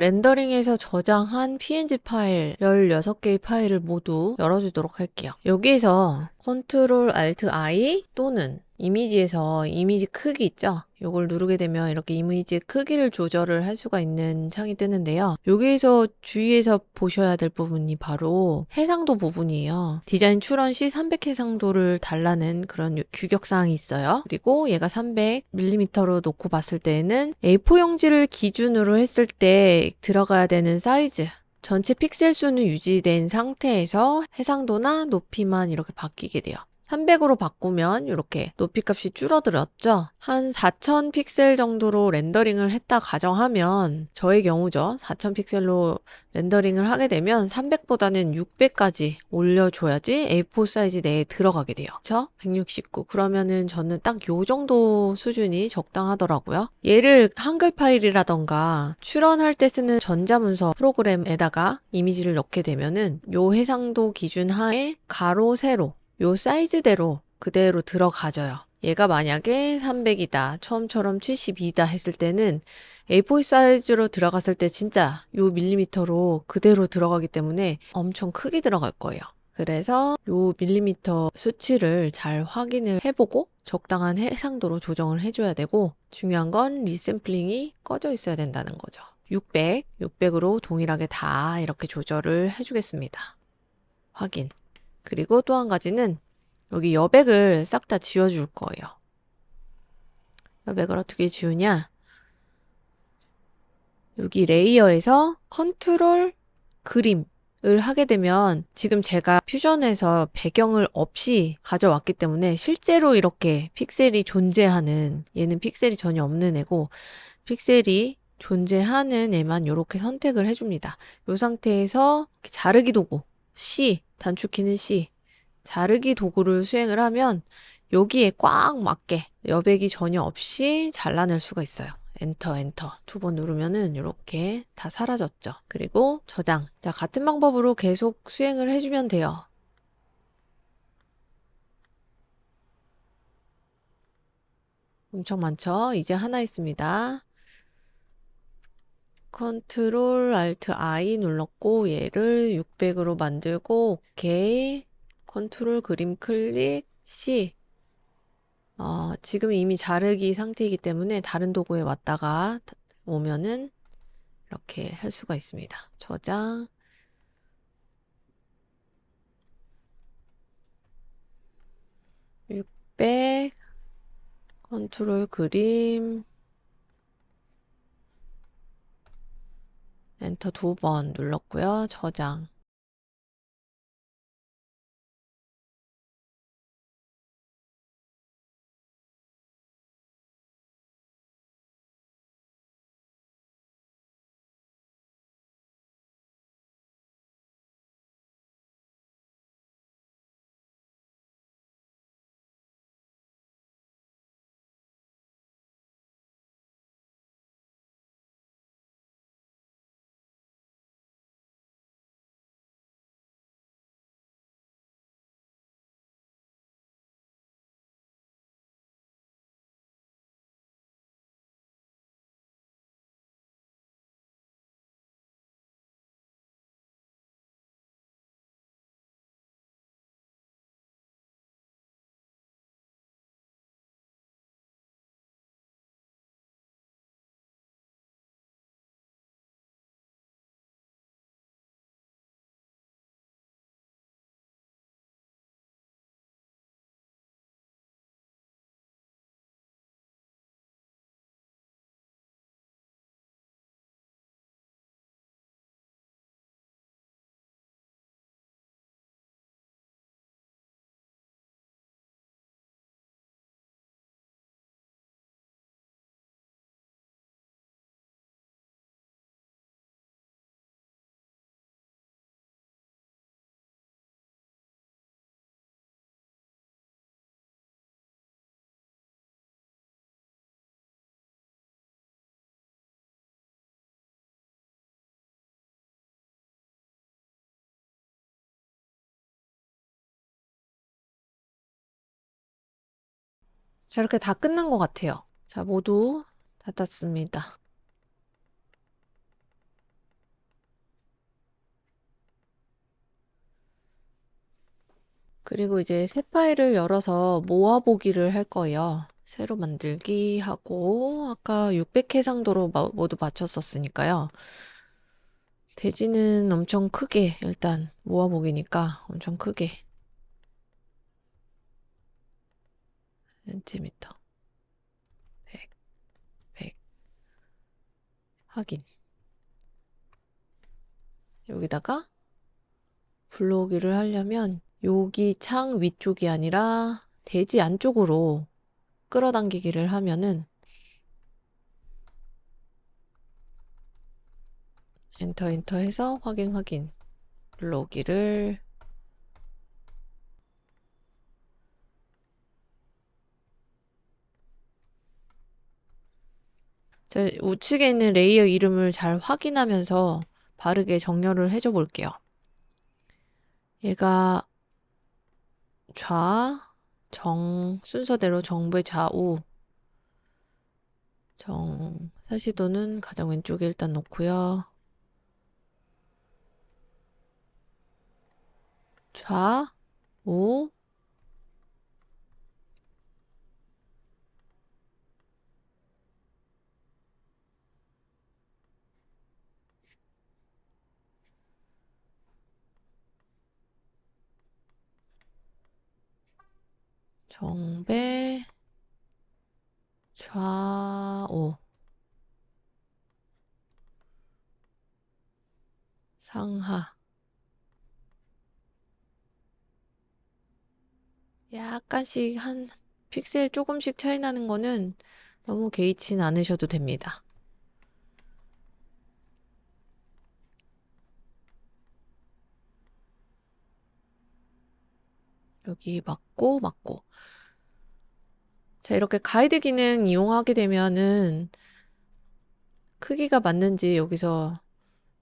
렌더링에서 저장한 png 파일 16개의 파일을 모두 열어주도록 할게요. 여기에서 Ctrl Alt I 또는 이미지에서 이미지 크기 있죠? 이걸 누르게 되면 이렇게 이미지의 크기를 조절을 할 수가 있는 창이 뜨는데요. 여기에서 주의해서 보셔야 될 부분이 바로 해상도 부분이에요. 디자인 출원 시 300 해상도를 달라는 그런 규격사항이 있어요. 그리고 얘가 300mm로 놓고 봤을 때에는 A4 용지를 기준으로 했을 때 들어가야 되는 사이즈, 전체 픽셀 수는 유지된 상태에서 해상도나 높이만 이렇게 바뀌게 돼요. 300으로 바꾸면 이렇게 높이 값이 줄어들었죠. 한 4000 픽셀 정도로 렌더링을 했다 가정하면, 저의 경우죠. 4000 픽셀로 렌더링을 하게 되면 300보다는 600까지 올려줘야지 A4 사이즈 내에 들어가게 돼요. 그쵸? 169. 그러면은 저는 딱 요 정도 수준이 적당하더라고요. 얘를 한글 파일이라던가 출원할 때 쓰는 전자문서 프로그램에다가 이미지를 넣게 되면은 요 해상도 기준 하에 가로, 세로 요 사이즈대로 그대로 들어가져요. 얘가 만약에 300이다, 처음처럼 72다 했을 때는 A4 사이즈로 들어갔을 때 진짜 요 밀리미터로 그대로 들어가기 때문에 엄청 크게 들어갈 거예요. 그래서 요 밀리미터 수치를 잘 확인을 해보고 적당한 해상도로 조정을 해줘야 되고, 중요한 건 리샘플링이 꺼져 있어야 된다는 거죠. 600으로 동일하게 다 이렇게 조절을 해주겠습니다. 확인. 그리고 또 한 가지는 여기 여백을 싹 다 지워줄 거예요. 여백을 어떻게 지우냐? 여기 레이어에서 컨트롤 그림을 하게 되면, 지금 제가 퓨전에서 배경을 없이 가져왔기 때문에 실제로 이렇게 픽셀이 존재하는, 얘는 픽셀이 전혀 없는 애고 픽셀이 존재하는 애만 이렇게 선택을 해줍니다. 이 상태에서 자르기 도구 C, 단축키는 C, 자르기 도구를 수행을 하면 여기에 꽉 맞게 여백이 전혀 없이 잘라낼 수가 있어요. 엔터 2번 누르면은 이렇게 다 사라졌죠. 그리고 저장. 자, 같은 방법으로 계속 수행을 해주면 돼요. 엄청 많죠? 이제 하나 있습니다. 컨트롤 알트 I 눌렀고 얘를 600으로 만들고 오케이. 컨트롤 그림 클릭 C. 지금 이미 자르기 상태이기 때문에 다른 도구에 왔다가 오면은 이렇게 할 수가 있습니다. 저장. 600 컨트롤 그림 엔터 2번 눌렀고요. 저장. 자, 이렇게 다 끝난 것 같아요. 자, 모두 다 땄습니다. 그리고 이제 새 파일을 열어서 모아보기를 할 거예요. 새로 만들기 하고 아까 600 해상도로 모두 맞췄었으니까요. 대지는 엄청 크게 일단 모아보기니까 엄청 크게 센티미터 100, 100 확인. 여기다가 불러오기를 하려면 여기 창 위쪽이 아니라 대지 안쪽으로 끌어당기기를 하면은 엔터 해서 확인 불러오기를. 자, 우측에 있는 레이어 이름을 잘 확인하면서 바르게 정렬을 해줘 볼게요. 얘가 순서대로 정부의 좌우, 사시도는 가장 왼쪽에 일단 놓고요. 좌우, 정배, 좌우, 상하. 약간씩 한 픽셀 조금씩 차이 나는 거는 너무 개의치는 않으셔도 됩니다. 여기 맞고. 자, 이렇게 가이드 기능 이용하게 되면은 크기가 맞는지 여기서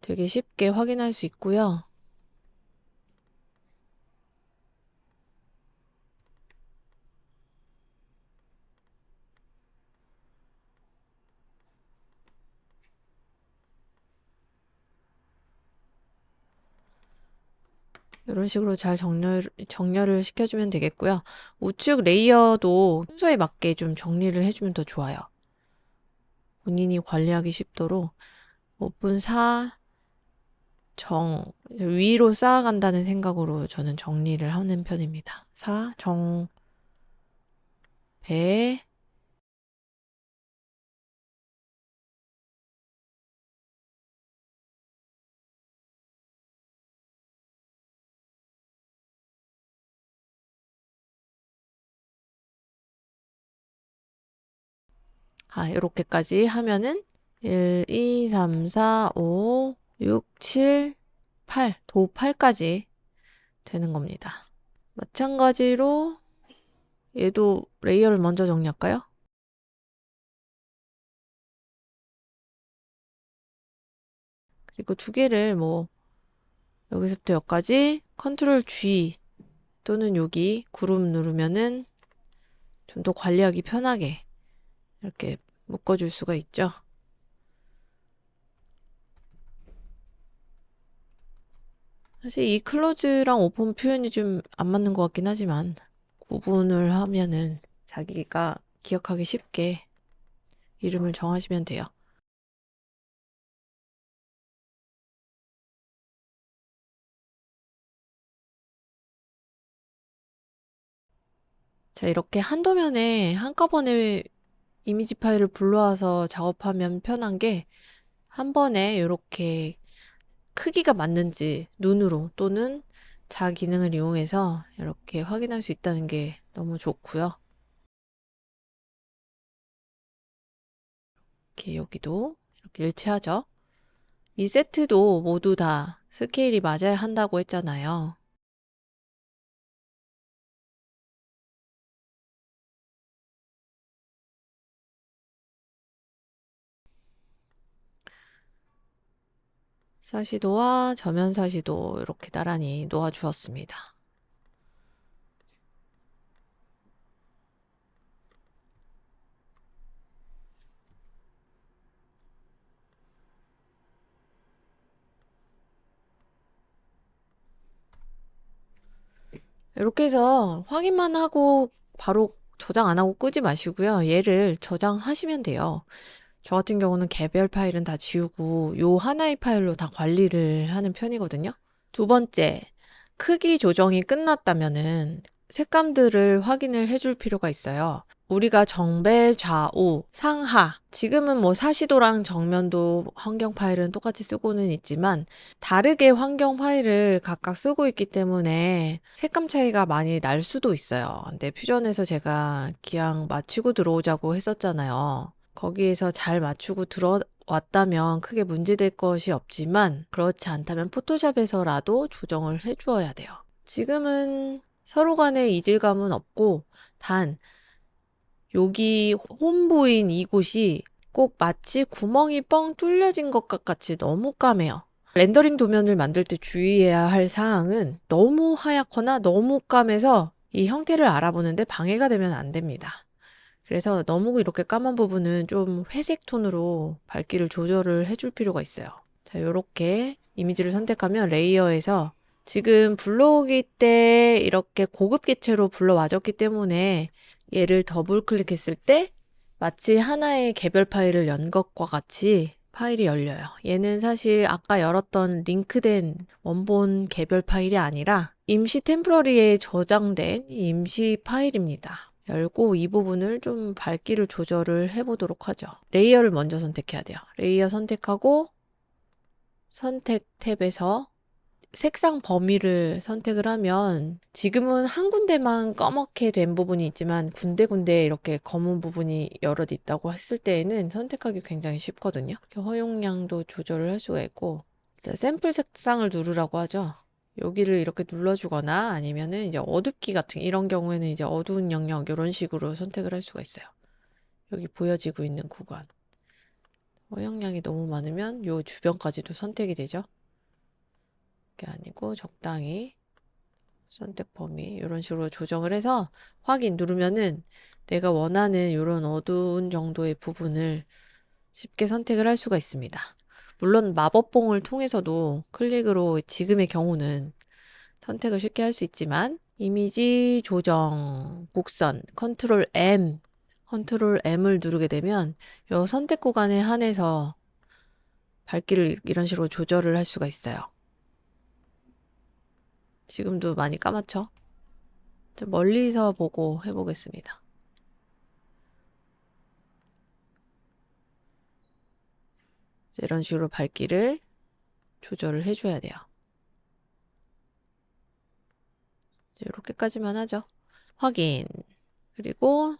되게 쉽게 확인할 수 있고요. 이런 식으로 잘 정렬을 시켜주면 되겠고요. 우측 레이어도 순서에 맞게 좀 정리를 해주면 더 좋아요. 본인이 관리하기 쉽도록 오픈 4, 위로 쌓아간다는 생각으로 저는 정리를 하는 편입니다. 4, 배, 이렇게까지 하면은 1, 2, 3, 4, 5, 6, 7, 8, 도 8까지 되는 겁니다. 마찬가지로 얘도 레이어를 먼저 정리할까요? 그리고 두 개를 여기서부터 여기까지 컨트롤 G 또는 여기 그룹 누르면은 좀 더 관리하기 편하게 이렇게 묶어줄 수가 있죠. 사실 이 클로즈랑 오픈 표현이 좀 안 맞는 것 같긴 하지만 구분을 하면은 자기가 기억하기 쉽게 이름을 정하시면 돼요. 자, 이렇게 한도면에 한꺼번에 이미지 파일을 불러와서 작업하면 편한 게 한 번에 이렇게 크기가 맞는지 눈으로 또는 자 기능을 이용해서 이렇게 확인할 수 있다는 게 너무 좋고요. 이렇게 여기도 이렇게 일치하죠. 이 세트도 모두 다 스케일이 맞아야 한다고 했잖아요. 사시도와 저면 사시도 이렇게 나란히 놓아 주었습니다. 이렇게 해서 확인만 하고 바로 저장 안 하고 끄지 마시고요. 얘를 저장하시면 돼요. 저 같은 경우는 개별 파일은 다 지우고 요 하나의 파일로 다 관리를 하는 편이거든요. 두 번째, 크기 조정이 끝났다면은 색감들을 확인을 해줄 필요가 있어요. 우리가 정배, 좌우, 상하, 지금은 뭐 사시도랑 정면도 환경 파일은 똑같이 쓰고는 있지만 다르게 환경 파일을 각각 쓰고 있기 때문에 색감 차이가 많이 날 수도 있어요. 근데 퓨전에서 제가 기왕 맞추고 들어오자고 했었잖아요. 거기에서 잘 맞추고 들어왔다면 크게 문제될 것이 없지만 그렇지 않다면 포토샵에서라도 조정을 해주어야 돼요. 지금은 서로 간의 이질감은 없고 단 여기 홈보인 이곳이 꼭 마치 구멍이 뻥 뚫려진 것 같이 너무 까매요. 렌더링 도면을 만들 때 주의해야 할 사항은 너무 하얗거나 너무 까매서 이 형태를 알아보는데 방해가 되면 안 됩니다. 그래서 너무 이렇게 까만 부분은 좀 회색 톤으로 밝기를 조절을 해줄 필요가 있어요. 자, 이렇게 이미지를 선택하면 레이어에서 지금 불러오기 때 이렇게 고급 개체로 불러와졌기 때문에 얘를 더블 클릭했을 때 마치 하나의 개별 파일을 연 것과 같이 파일이 열려요. 얘는 사실 아까 열었던 링크된 원본 개별 파일이 아니라 임시 템포러리에 저장된 임시 파일입니다. 열고 이 부분을 좀 밝기를 조절을 해보도록 하죠. 레이어를 먼저 선택해야 돼요. 레이어 선택하고 선택 탭에서 색상 범위를 선택을 하면 지금은 한 군데만 검게 된 부분이 있지만 군데군데 이렇게 검은 부분이 여럿 있다고 했을 때에는 선택하기 굉장히 쉽거든요. 허용량도 조절을 할 수가 있고 자, 샘플 색상을 누르라고 하죠. 여기를 이렇게 눌러주거나 아니면은 이제 어둡기 같은 이런 경우에는 이제 어두운 영역 이런 식으로 선택을 할 수가 있어요. 여기 보여지고 있는 구간 허용량이 너무 많으면 요 주변까지도 선택이 되죠. 게 아니고 적당히 선택 범위 이런 식으로 조정을 해서 확인 누르면은 내가 원하는 이런 어두운 정도의 부분을 쉽게 선택을 할 수가 있습니다. 물론 마법봉을 통해서도 클릭으로 지금의 경우는 선택을 쉽게 할 수 있지만 이미지 조정 곡선 컨트롤 M을 누르게 되면 이 선택 구간에 한해서 밝기를 이런 식으로 조절을 할 수가 있어요. 지금도 많이 까맣죠? 좀 멀리서 보고 해보겠습니다. 이런 식으로 밝기를 조절을 해줘야 돼요. 이렇게까지만 하죠. 확인. 그리고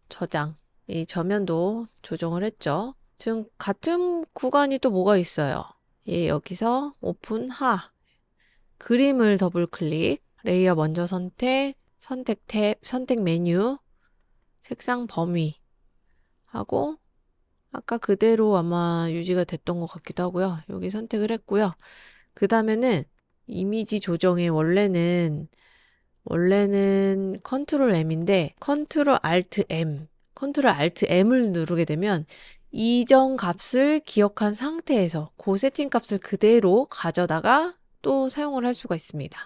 저장. 이 저면도 조정을 했죠. 지금 같은 구간이 또 뭐가 있어요. 여기서 오픈 하. 그림을 더블 클릭. 레이어 먼저 선택. 선택 탭. 선택 메뉴. 색상 범위. 하고 아까 그대로 아마 유지가 됐던 것 같기도 하고요. 여기 선택을 했고요. 그 다음에는 이미지 조정에 원래는 컨트롤 M인데 컨트롤 알트 M을 누르게 되면 이전 값을 기억한 상태에서 그 세팅 값을 그대로 가져다가 또 사용을 할 수가 있습니다.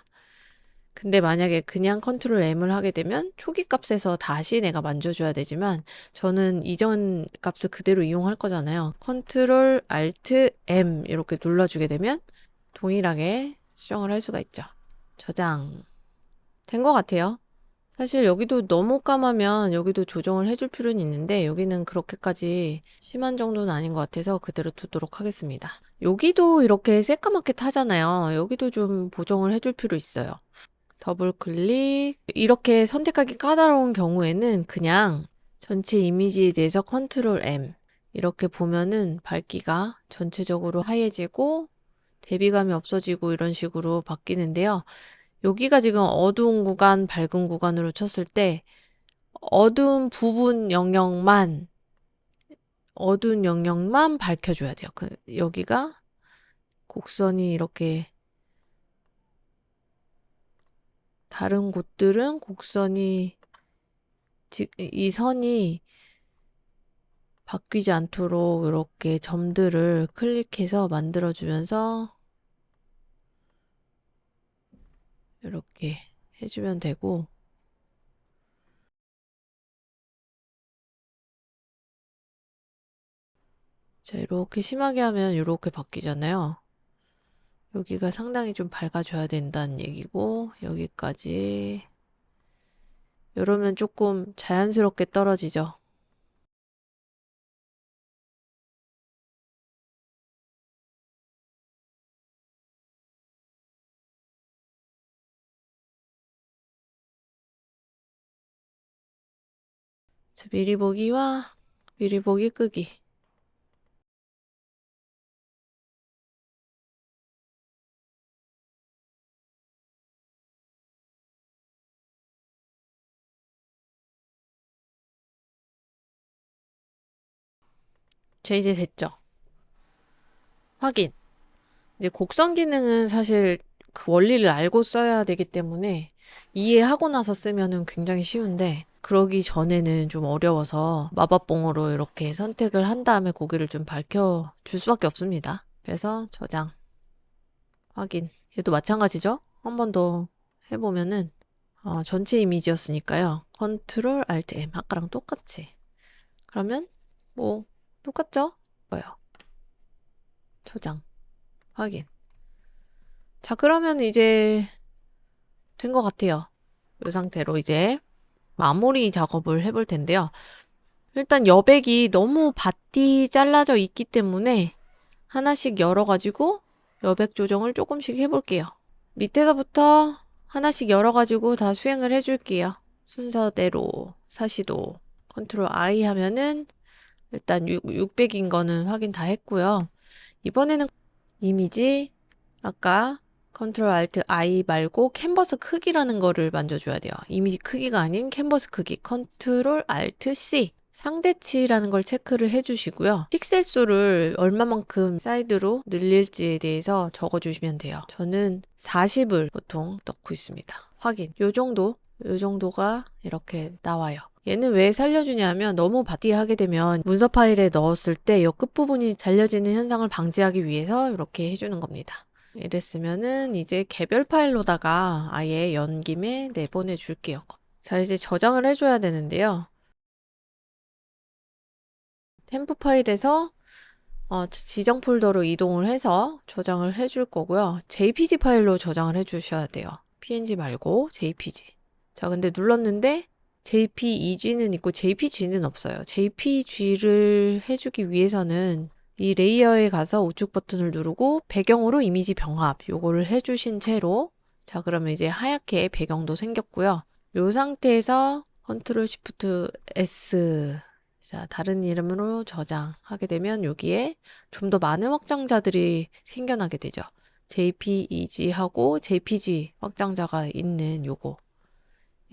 근데 만약에 그냥 컨트롤 M을 하게 되면 초기 값에서 다시 내가 만져줘야 되지만 저는 이전 값을 그대로 이용할 거잖아요. 컨트롤 알트 M 이렇게 눌러주게 되면 동일하게 수정을 할 수가 있죠. 저장 된 것 같아요. 사실 여기도 너무 까마면 여기도 조정을 해줄 필요는 있는데 여기는 그렇게까지 심한 정도는 아닌 것 같아서 그대로 두도록 하겠습니다. 여기도 이렇게 새까맣게 타잖아요. 여기도 좀 보정을 해줄 필요 있어요. 더블 클릭 이렇게 선택하기 까다로운 경우에는 그냥 전체 이미지에 대해서 컨트롤 M 이렇게 보면은 밝기가 전체적으로 하얘지고 대비감이 없어지고 이런 식으로 바뀌는데요. 여기가 지금 어두운 구간, 밝은 구간으로 쳤을 때 어두운 부분 영역만 밝혀줘야 돼요. 여기가 곡선이 이렇게 다른 곳들은 곡선이 이 선이 바뀌지 않도록 이렇게 점들을 클릭해서 만들어주면서 이렇게 해주면 되고, 자, 이렇게 심하게 하면 이렇게 바뀌잖아요. 여기가 상당히 좀 밝아져야 된다는 얘기고, 여기까지. 이러면 조금 자연스럽게 떨어지죠. 자, 미리 보기와 미리 보기 끄기. 자, 이제 됐죠? 확인. 이제 곡선 기능은 사실 그 원리를 알고 써야 되기 때문에 이해하고 나서 쓰면은 굉장히 쉬운데 그러기 전에는 좀 어려워서 마법봉으로 이렇게 선택을 한 다음에 고개를 좀 밝혀줄 수밖에 없습니다. 그래서 저장, 확인. 얘도 마찬가지죠? 한 번 더 해보면은 전체 이미지였으니까요. 컨트롤 알트 M 아까랑 똑같이. 그러면 뭐 똑같죠? 뭐요? 저장, 확인. 자, 그러면 이제 된 것 같아요. 이 상태로 이제 마무리 작업을 해볼 텐데요. 일단 여백이 너무 밭이 잘라져 있기 때문에 하나씩 열어가지고 여백 조정을 조금씩 해볼게요. 밑에서부터 하나씩 열어가지고 다 수행을 해줄게요. 순서대로 사시도 컨트롤 I 하면은 일단 600인 거는 확인 다 했고요. 이번에는 이미지 아까 컨트롤 알트 I 말고 캔버스 크기라는 거를 만져줘야 돼요. 이미지 크기가 아닌 캔버스 크기 컨트롤 알트 C 상대치라는 걸 체크를 해주시고요. 픽셀 수를 얼마만큼 사이드로 늘릴지에 대해서 적어주시면 돼요. 저는 40을 보통 넣고 있습니다. 확인. 요 정도가 이렇게 나와요. 얘는 왜 살려주냐면 너무 바디하게 되면 문서 파일에 넣었을 때 이 끝부분이 잘려지는 현상을 방지하기 위해서 이렇게 해주는 겁니다. 이랬으면은 이제 개별 파일로다가 아예 연 김에 내보내 줄게요. 자, 이제 저장을 해줘야 되는데요. 템프 파일에서 지정 폴더로 이동을 해서 저장을 해줄 거고요. JPG 파일로 저장을 해주셔야 돼요. PNG 말고 JPG. 자, 근데 눌렀는데 JPEG는 있고 JPG는 없어요. JPG를 해주기 위해서는 이 레이어에 가서 우측 버튼을 누르고 배경으로 이미지 병합 요거를 해주신 채로 자, 그러면 이제 하얗게 배경도 생겼고요. 요 상태에서 컨트롤 시프트 S 자, 다른 이름으로 저장하게 되면 여기에 좀 더 많은 확장자들이 생겨나게 되죠. JPEG하고 JPG 확장자가 있는 요거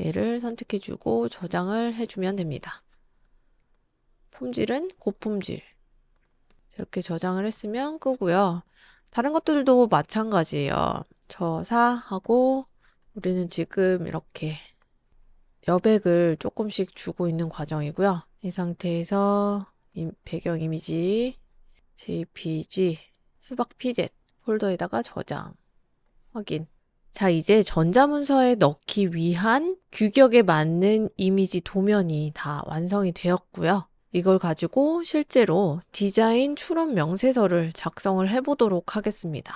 얘를 선택해주고 저장을 해주면 됩니다. 품질은 고품질 이렇게 저장을 했으면 끄고요. 다른 것들도 마찬가지예요. 저사하고 우리는 지금 이렇게 여백을 조금씩 주고 있는 과정이고요. 이 상태에서 배경 이미지 JPG 수박 PZ 폴더에다가 저장 확인. 자, 이제 전자문서에 넣기 위한 규격에 맞는 이미지 도면이 다 완성이 되었고요. 이걸 가지고 실제로 디자인 추론 명세서를 작성을 해보도록 하겠습니다.